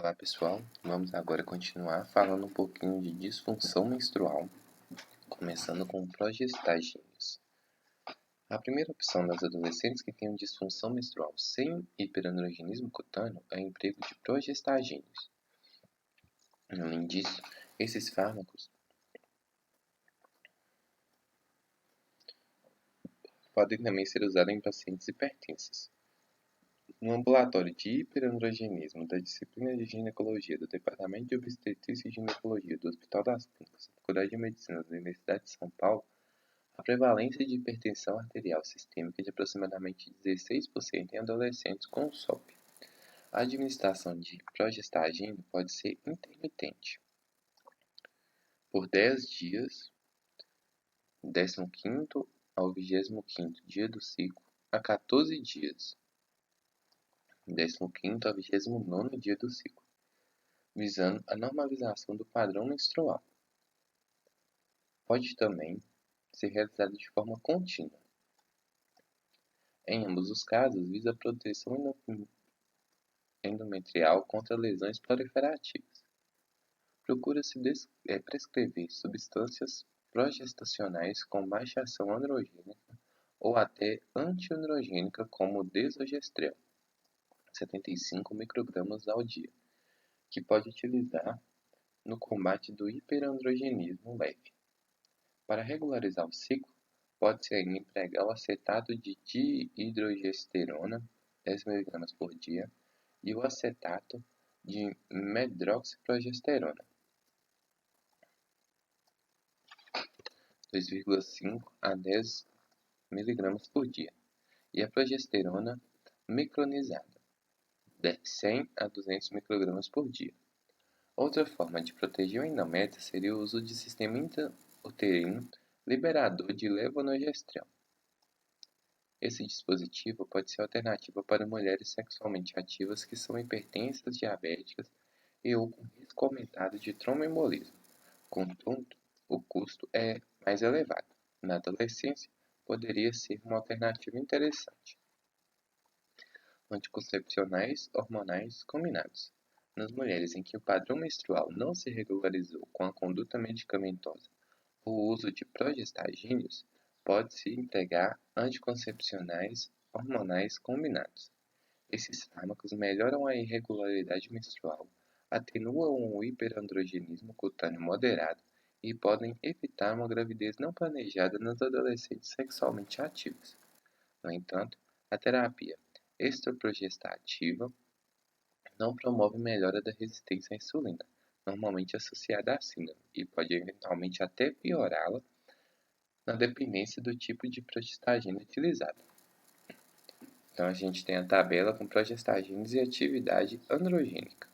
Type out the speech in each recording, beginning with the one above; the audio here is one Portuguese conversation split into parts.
Olá pessoal, vamos agora continuar falando um pouquinho de disfunção menstrual, começando com progestagíneos. A primeira opção das adolescentes que têm disfunção menstrual sem hiperandrogenismo cutâneo é o emprego de progestagíneos. Além disso, esses fármacos podem também ser usados em pacientes hipertensos. No ambulatório de hiperandrogenismo da disciplina de ginecologia do Departamento de Obstetrícia e Ginecologia do Hospital das Clínicas, Faculdade de Medicina da Universidade de São Paulo, a prevalência de hipertensão arterial sistêmica é de aproximadamente 16% em adolescentes com SOP. A administração de progestagina pode ser intermitente, por 10 dias, 15º ao 25º dia do ciclo, a 14 dias, 15º ao 29º dia do ciclo, visando a normalização do padrão menstrual. Pode também ser realizado de forma contínua. Em ambos os casos, visa a proteção endometrial contra lesões proliferativas. Procura-se prescrever substâncias progestacionais com baixa ação androgênica ou até antiandrogênica como o desogestrel, 75 microgramas ao dia, que pode utilizar no combate do hiperandrogenismo leve. Para regularizar o ciclo, pode-se ainda empregar o acetato de dihidrogesterona, 10 mg por dia, e o acetato de medroxiprogesterona, 2,5 a 10 mg por dia, e a progesterona micronizada, 100 a 200 microgramas por dia. Outra forma de proteger o endométrio seria o uso de sistema intrauterino liberador de levonorgestrel. Esse dispositivo pode ser alternativa para mulheres sexualmente ativas que são hipertensas, diabéticas e ou com risco aumentado de tromboembolismo. Contudo, o custo é mais elevado. Na adolescência, poderia ser uma alternativa interessante. Anticoncepcionais hormonais combinados. Nas mulheres em que o padrão menstrual não se regularizou com a conduta medicamentosa ou o uso de progestagíneos, pode-se empregar anticoncepcionais hormonais combinados. Esses fármacos melhoram a irregularidade menstrual, atenuam o hiperandrogenismo cutâneo moderado e podem evitar uma gravidez não planejada nas adolescentes sexualmente ativas. No entanto, a terapia estroprogestativa não promove melhora da resistência à insulina, normalmente associada à síndrome, e pode eventualmente até piorá-la na dependência do tipo de progestagina utilizada. Então a gente tem a tabela com progestaginas e atividade androgênica.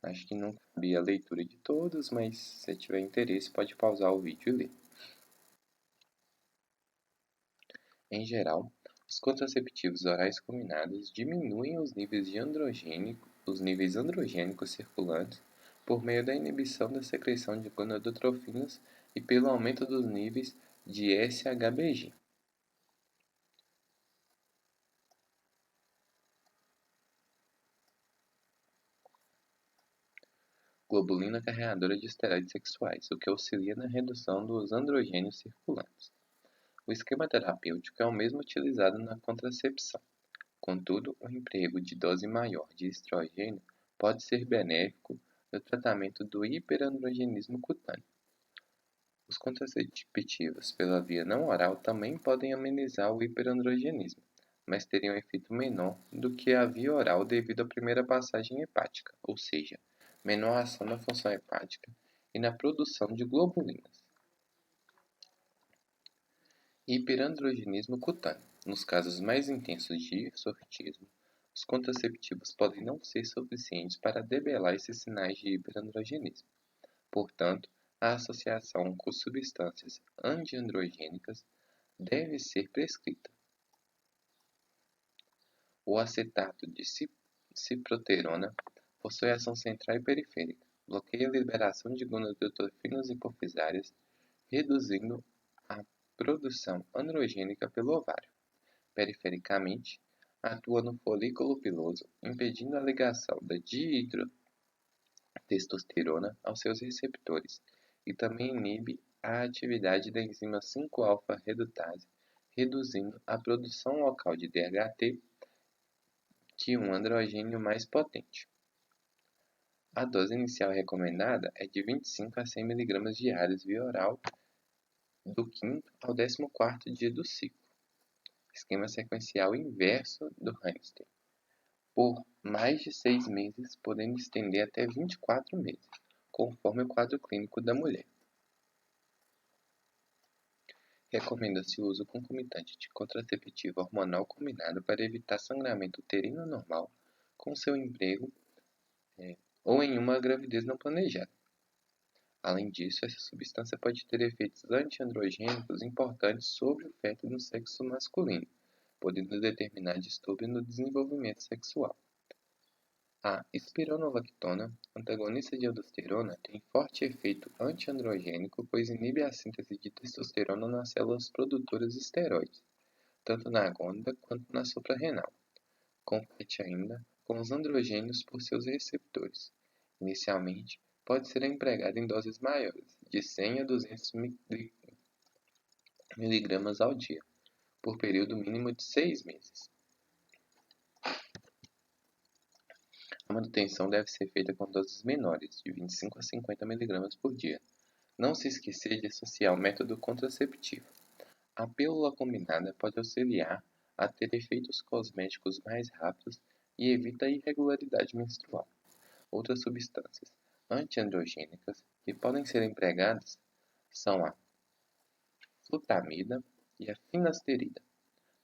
Acho que não cabia a leitura de todos, mas se tiver interesse pode pausar o vídeo e ler. Em geral, os contraceptivos orais combinados diminuem os níveis androgênicos circulantes por meio da inibição da secreção de gonadotrofinas e pelo aumento dos níveis de SHBG. Globulina carreadora de esteroides sexuais, o que auxilia na redução dos androgênios circulantes. O esquema terapêutico é o mesmo utilizado na contracepção. Contudo, o emprego de dose maior de estrogênio pode ser benéfico no tratamento do hiperandrogenismo cutâneo. Os contraceptivos pela via não oral também podem amenizar o hiperandrogenismo, mas teriam efeito menor do que a via oral devido à primeira passagem hepática, ou seja, menor ação na função hepática e na produção de globulinas. Hiperandrogenismo cutâneo. Nos casos mais intensos de hirsutismo, os contraceptivos podem não ser suficientes para debelar esses sinais de hiperandrogenismo. Portanto, a associação com substâncias antiandrogênicas deve ser prescrita. O acetato de ciproterona possui ação central e periférica, bloqueia a liberação de gonadotrofinas hipofisárias, reduzindo a produção androgênica pelo ovário. Perifericamente, Atua no folículo piloso, impedindo a ligação da dihidrotestosterona aos seus receptores, e também inibe a atividade da enzima 5-alfa-redutase, reduzindo a produção local de DHT, que é um androgênio mais potente. A dose inicial recomendada é de 25 a 100 mg diários via oral do 5º ao 14º dia do ciclo, esquema sequencial inverso do hamster, por mais de 6 meses, podendo estender até 24 meses, conforme o quadro clínico da mulher. Recomenda-se o uso concomitante de contraceptivo hormonal combinado para evitar sangramento uterino anormal com seu emprego ou em uma gravidez não planejada. Além disso, essa substância pode ter efeitos antiandrogênicos importantes sobre o feto no sexo masculino, podendo determinar distúrbio no desenvolvimento sexual. A espironolactona, antagonista de aldosterona, tem forte efeito antiandrogênico, pois inibe a síntese de testosterona nas células produtoras de esteroides, tanto na gônada quanto na suprarrenal. Compete ainda com os androgênios por seus receptores. Inicialmente, pode ser empregado em doses maiores, de 100 a 200 mg ao dia, por período mínimo de 6 meses. A manutenção deve ser feita com doses menores, de 25 a 50 mg por dia. Não se esquecer de associar o método contraceptivo. A pílula combinada pode auxiliar a ter efeitos cosméticos mais rápidos e evita a irregularidade menstrual. Outras substâncias antiandrogênicas que podem ser empregadas são a flutamida e a finasterida.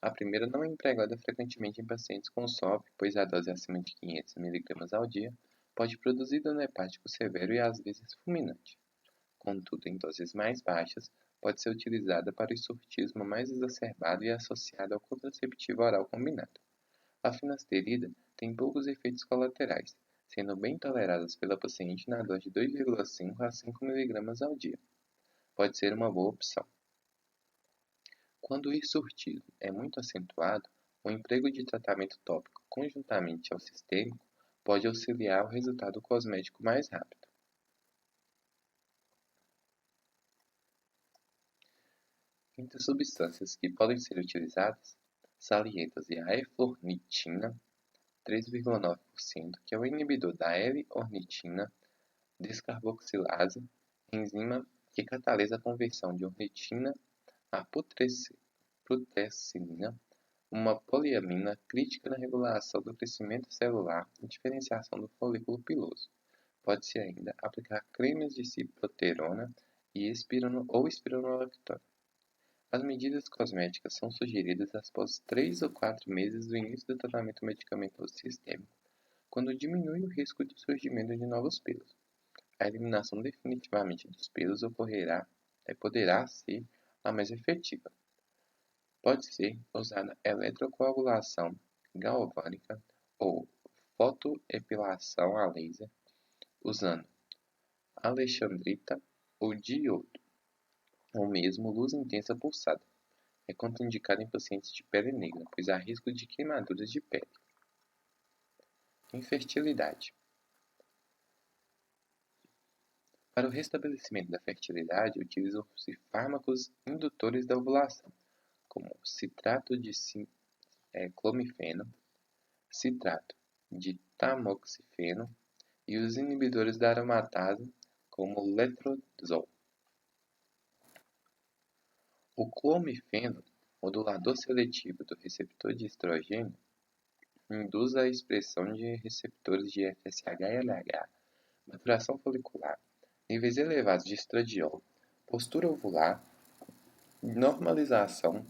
A primeira não é empregada frequentemente em pacientes com SOP, pois a dose acima de 500 mg ao dia pode produzir dano hepático severo e às vezes fulminante. Contudo, em doses mais baixas, pode ser utilizada para o hirsutismo mais exacerbado e associada ao contraceptivo oral combinado. A finasterida tem poucos efeitos colaterais, sendo bem toleradas pela paciente na dose de 2,5 a 5 mg ao dia. Pode ser uma boa opção. Quando o hirsutismo é muito acentuado, o emprego de tratamento tópico conjuntamente ao sistêmico pode auxiliar o resultado cosmético mais rápido. Entre as substâncias que podem ser utilizadas, salienta-se a eflornitina, 3,9%, que é o inibidor da L-ornitina descarboxilase, enzima que catalisa a conversão de ornitina a putrescina, uma poliamina crítica na regulação do crescimento celular e diferenciação do folículo piloso. Pode-se ainda aplicar cremes de ciproterona e espironolactona. As medidas cosméticas são sugeridas após 3 ou 4 meses do início do tratamento medicamentoso sistêmico, quando diminui o risco de surgimento de novos pelos. A eliminação definitivamente dos pelos poderá ser a mais efetiva. Pode ser usada eletrocoagulação galvânica ou fotoepilação a laser, usando alexandrita ou diodo, ou mesmo luz intensa pulsada. É contraindicado em pacientes de pele negra, pois há risco de queimaduras de pele. Infertilidade. Para o restabelecimento da fertilidade, utilizam-se fármacos indutores da ovulação, como citrato de clomifeno, citrato de tamoxifeno e os inibidores da aromatase, como o letrozol. O clomifeno, modulador seletivo do receptor de estrogênio, induz a expressão de receptores de FSH e LH, maturação folicular, níveis elevados de estradiol, postura ovular, normalização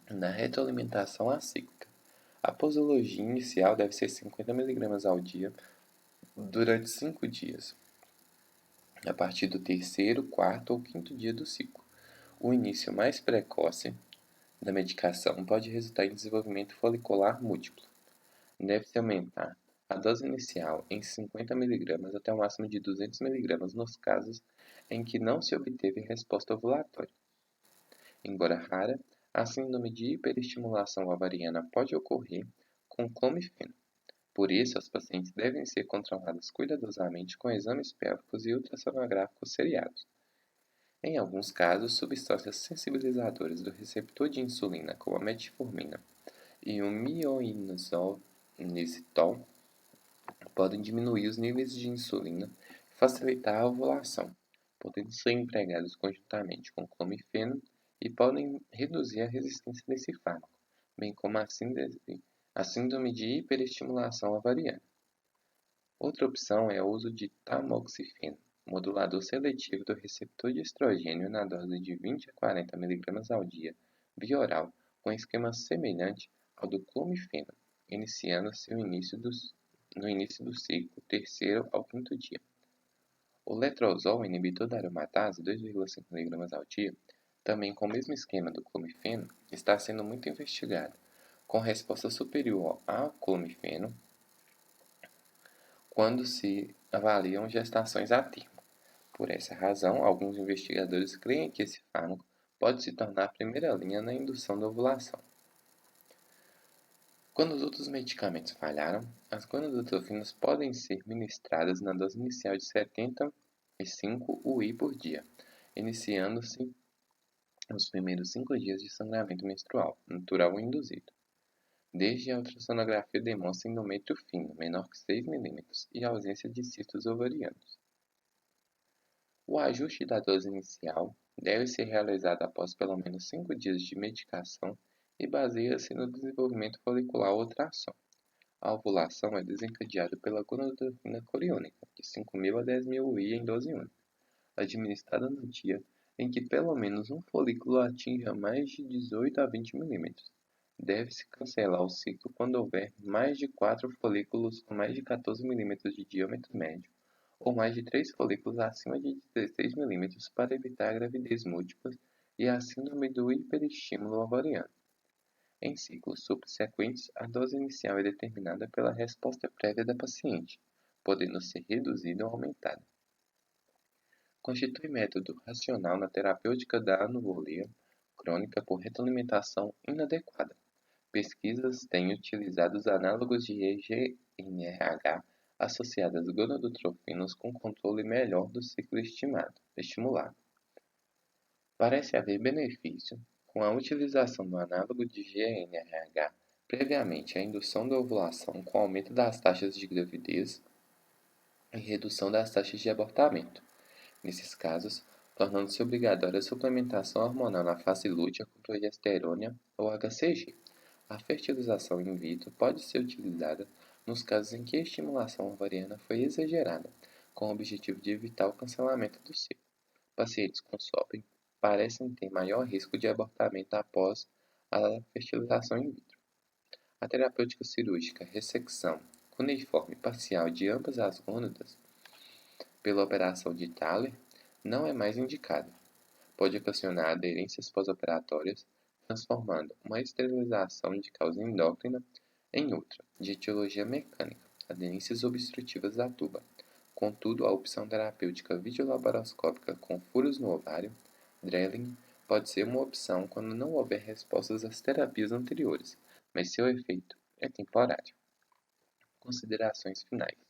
na retroalimentação acíclica. A posologia inicial deve ser 50 mg ao dia durante 5 dias, a partir do terceiro, quarto ou quinto dia do ciclo. O início mais precoce da medicação pode resultar em desenvolvimento folicular múltiplo. Deve-se aumentar a dose inicial em 50 mg até o máximo de 200 mg nos casos em que não se obteve resposta ovulatória. Embora rara, A síndrome de hiperestimulação ovariana pode ocorrer com clomifeno. Por isso, as pacientes devem ser controladas cuidadosamente com exames pélvicos e ultrassonográficos seriados. Em alguns casos, substâncias sensibilizadoras do receptor de insulina, como a metformina e o mioinositol, podem diminuir os níveis de insulina e facilitar a ovulação, podendo ser empregados conjuntamente com clomifeno e podem reduzir a resistência desse fármaco, bem como a síndrome de hiperestimulação ovariana. Outra opção é o uso de tamoxifeno, modulador seletivo do receptor de estrogênio na dose de 20 a 40 mg ao dia, via oral, com esquema semelhante ao do clomifeno, iniciando-se no início do ciclo, terceiro ao quinto dia. O letrozol, inibidor da aromatase, 2,5 mg ao dia, também com o mesmo esquema do clomifeno, está sendo muito investigado, com resposta superior ao clomifeno quando se avaliam gestações a termo. Por essa razão, alguns investigadores creem que esse fármaco pode se tornar a primeira linha na indução da ovulação. Quando os outros medicamentos falharam, as gonadotrofinas podem ser ministradas na dose inicial de 75 UI por dia, iniciando-se nos primeiros 5 dias de sangramento menstrual, natural ou induzido. Desde a ultrassonografia demonstra endométrio fino, menor que 6 mm, e ausência de cistos ovarianos. O ajuste da dose inicial deve ser realizado após pelo menos 5 dias de medicação e baseia-se no desenvolvimento folicular ou tração. A ovulação é desencadeada pela gonadotrofina coriônica, de 5.000 a 10.000 UI em dose única, administrada no dia em que pelo menos um folículo atinja mais de 18 a 20 mm. Deve-se cancelar o ciclo quando houver mais de 4 folículos com mais de 14 mm de diâmetro médio ou mais de 3 folículos acima de 16 mm para evitar gravidez múltiplas e a síndrome do hiperestímulo ovariano. Em ciclos subsequentes, a dose inicial é determinada pela resposta prévia da paciente, podendo ser reduzida ou aumentada. Constitui método racional na terapêutica da anuvolia crônica por retroalimentação inadequada. Pesquisas têm utilizado os análogos de GnRH associados às gonadotrofinas com controle melhor do ciclo estimulado. Parece haver benefício com a utilização do análogo de GnRH previamente à indução da ovulação com aumento das taxas de gravidez e redução das taxas de abortamento. Nesses casos, tornando-se obrigatória a suplementação hormonal na fase lútea com progesterona ou HCG. A fertilização in vitro pode ser utilizada nos casos em que a estimulação ovariana foi exagerada, com o objetivo de evitar o cancelamento do ciclo. Pacientes com SOP parecem ter maior risco de abortamento após a fertilização in vitro. A terapêutica cirúrgica ressecção cuneiforme parcial de ambas as gônadas pela operação de Thaler não é mais indicada. Pode ocasionar aderências pós-operatórias, transformando uma esterilização de causa endócrina em outra, de etiologia mecânica, aderências obstrutivas da tuba. Contudo, a opção terapêutica videolaparoscópica com furos no ovário, drilling, pode ser uma opção quando não houver respostas às terapias anteriores, mas seu efeito é temporário. Considerações finais.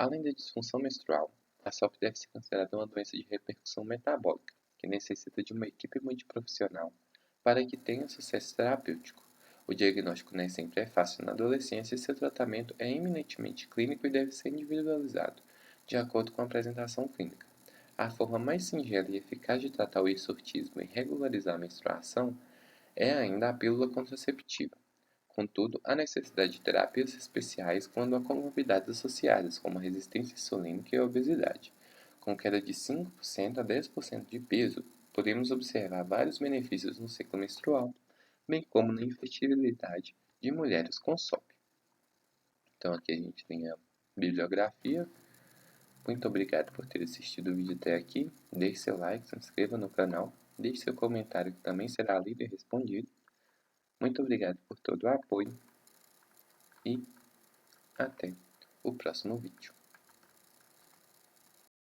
Além da disfunção menstrual, a SOP deve ser considerada uma doença de repercussão metabólica, que necessita de uma equipe multiprofissional para que tenha sucesso terapêutico. O diagnóstico nem sempre é fácil na adolescência e seu tratamento é eminentemente clínico e deve ser individualizado, de acordo com a apresentação clínica. A forma mais singela e eficaz de tratar o hirsutismo e regularizar a menstruação é ainda a pílula contraceptiva. Contudo, há necessidade de terapias especiais quando há comorbidades associadas, como a resistência insulínica e a obesidade. Com queda de 5% a 10% de peso, podemos observar vários benefícios no ciclo menstrual, bem como na infertilidade de mulheres com SOP. Então aqui a gente tem a bibliografia. Muito obrigado por ter assistido o vídeo até aqui. Deixe seu like, se inscreva no canal, deixe seu comentário que também será lido e respondido. Muito obrigado por todo o apoio e até o próximo vídeo.